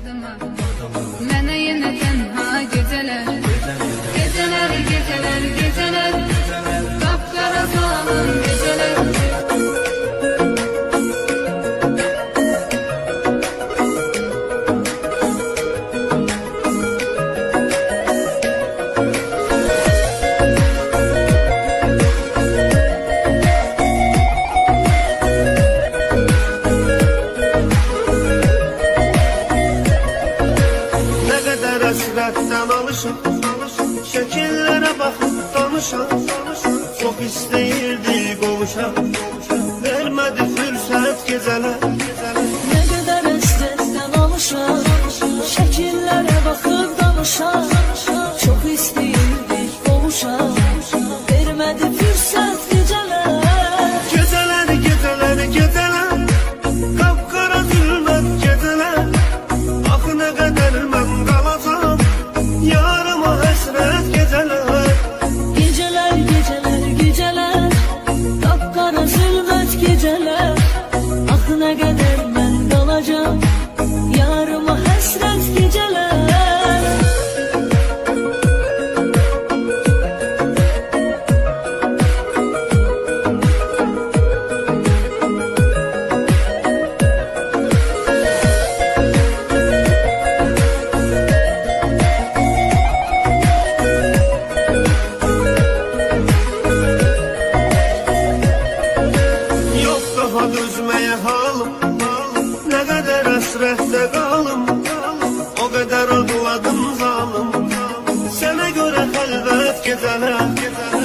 adıma. Mənə yenə tənha gecələr, gecələr, gecələr, gecələr, qapqara zalim gecələr. Həsrətdən alışım, şəkillərə baxıb danışam. Çox istəyirdi qovuşam, vermədi fürsət gecələr. Nə qədər həsrətdən alışam, şəkillərə baxıb danışam. Çox istəyirdik qovuşam, vermədi fürsət gecələr. Gecələr, gecələr, gecələr, qapqara zülmət gecələr. Axı nə qədər mən qalacam, yarıma həsrət gecələr. Gecələr, gecələr, gecələr, qapqara zülmət gecələr. Axı nə qədər mən qalacam, yarıma həsrət gecələr. Daha düzməyə halım, nə qədər həsrətdə qalım. O qədər ağladım zalım, sənə görə xəlvət gecələr.